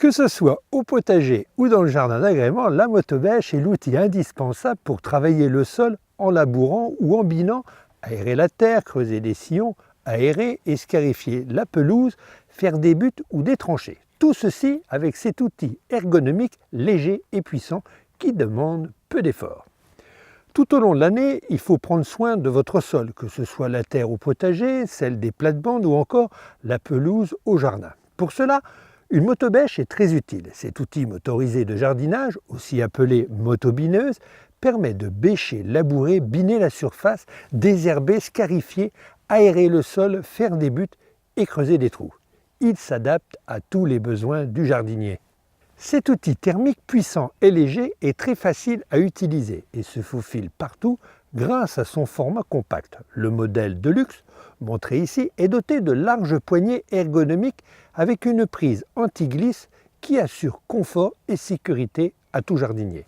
Que ce soit au potager ou dans le jardin d'agrément, la motobêche est l'outil indispensable pour travailler le sol en labourant ou en binant, aérer la terre, creuser des sillons, aérer et scarifier la pelouse, faire des buttes ou des tranchées. Tout ceci avec cet outil ergonomique, léger et puissant qui demande peu d'efforts. Tout au long de l'année, il faut prendre soin de votre sol, que ce soit la terre au potager, celle des plates-bandes ou encore la pelouse au jardin. Pour cela, une motobêche est très utile. Cet outil motorisé de jardinage, aussi appelé motobineuse, permet de bêcher, labourer, biner la surface, désherber, scarifier, aérer le sol, faire des buttes et creuser des trous. Il s'adapte à tous les besoins du jardinier. Cet outil thermique puissant et léger est très facile à utiliser et se faufile partout grâce à son format compact. Le modèle de luxe, montré ici, est doté de larges poignées ergonomiques avec une prise anti-glisse qui assure confort et sécurité à tout jardinier.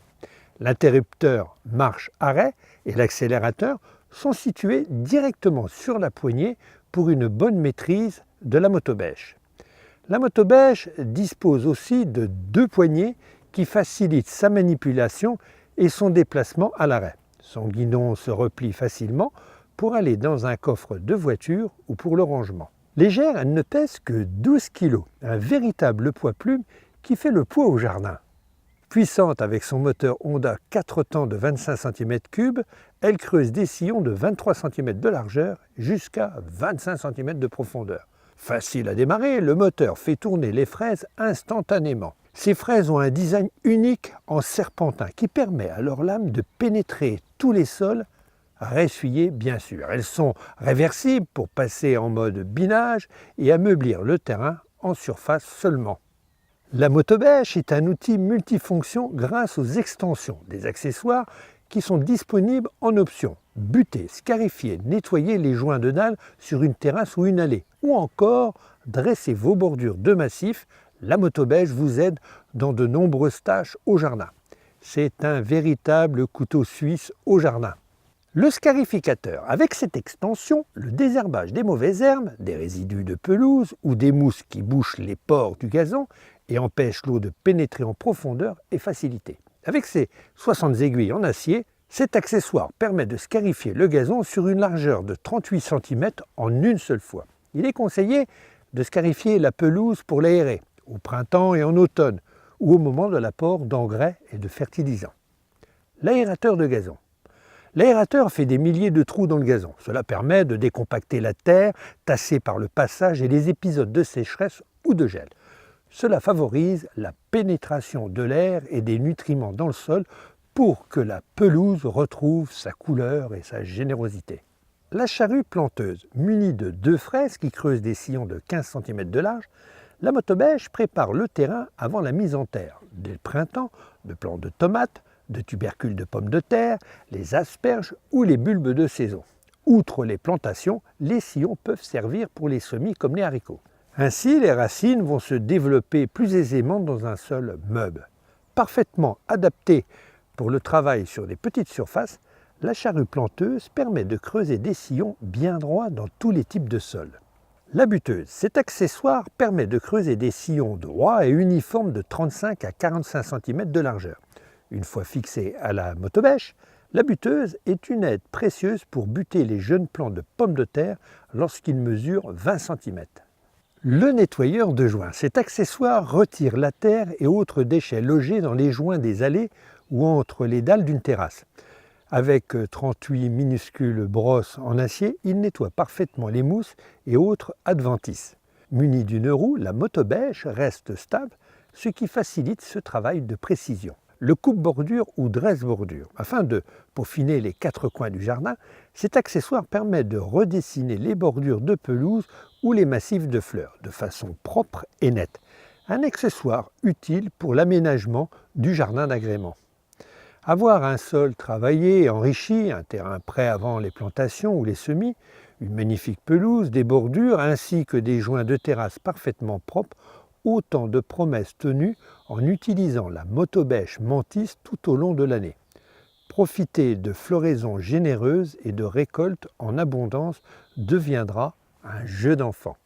L'interrupteur marche-arrêt et l'accélérateur sont situés directement sur la poignée pour une bonne maîtrise de la motobêche. La motobêche dispose aussi de deux poignées qui facilitent sa manipulation et son déplacement à l'arrêt. Son guidon se replie facilement pour aller dans un coffre de voiture ou pour le rangement. Légère, elle ne pèse que 12 kg, un véritable poids plume qui fait le poids au jardin. Puissante avec son moteur Honda 4 temps de 25 cm3, elle creuse des sillons de 23 cm de largeur jusqu'à 25 cm de profondeur. Facile à démarrer, le moteur fait tourner les fraises instantanément. Ces fraises ont un design unique en serpentin qui permet à leur lame de pénétrer tous les sols, ressuyés bien sûr. Elles sont réversibles pour passer en mode binage et ameublir le terrain en surface seulement. La motobêche est un outil multifonction grâce aux extensions, des accessoires qui sont disponibles en option. Buter, scarifier, nettoyer les joints de dalle sur une terrasse ou une allée, ou encore dresser vos bordures de massif. La motobêche vous aide dans de nombreuses tâches au jardin. C'est un véritable couteau suisse au jardin. Le scarificateur, avec cette extension, le désherbage des mauvaises herbes, des résidus de pelouse ou des mousses qui bouchent les pores du gazon et empêchent l'eau de pénétrer en profondeur est facilité. Avec ses 60 aiguilles en acier, cet accessoire permet de scarifier le gazon sur une largeur de 38 cm en une seule fois. Il est conseillé de scarifier la pelouse pour l'aérer, au printemps et en automne, ou au moment de l'apport d'engrais et de fertilisants. L'aérateur de gazon. L'aérateur fait des milliers de trous dans le gazon. Cela permet de décompacter la terre, tassée par le passage et les épisodes de sécheresse ou de gel. Cela favorise la pénétration de l'air et des nutriments dans le sol pour que la pelouse retrouve sa couleur et sa générosité. La charrue planteuse, munie de deux fraises qui creusent des sillons de 15 cm de large, la motobêche prépare le terrain avant la mise en terre. Dès le printemps, de plants de tomates, de tubercules de pommes de terre, les asperges ou les bulbes de saison. Outre les plantations, les sillons peuvent servir pour les semis comme les haricots. Ainsi, les racines vont se développer plus aisément dans un sol meuble. Parfaitement adaptée pour le travail sur des petites surfaces, la charrue planteuse permet de creuser des sillons bien droits dans tous les types de sols. La buteuse, cet accessoire permet de creuser des sillons droits et uniformes de 35 à 45 cm de largeur. Une fois fixée à la motobêche, la buteuse est une aide précieuse pour buter les jeunes plants de pommes de terre lorsqu'ils mesurent 20 cm. Le nettoyeur de joints, cet accessoire retire la terre et autres déchets logés dans les joints des allées ou entre les dalles d'une terrasse. Avec 38 minuscules brosses en acier, il nettoie parfaitement les mousses et autres adventices. Munie d'une roue, la motobêche reste stable, ce qui facilite ce travail de précision. Le coupe-bordure ou dresse-bordure. Afin de peaufiner les quatre coins du jardin, cet accessoire permet de redessiner les bordures de pelouse ou les massifs de fleurs de façon propre et nette. Un accessoire utile pour l'aménagement du jardin d'agrément. Avoir un sol travaillé et enrichi, un terrain prêt avant les plantations ou les semis, une magnifique pelouse, des bordures ainsi que des joints de terrasse parfaitement propres, autant de promesses tenues en utilisant la motobêche Mantis tout au long de l'année. Profiter de floraisons généreuses et de récoltes en abondance deviendra un jeu d'enfant.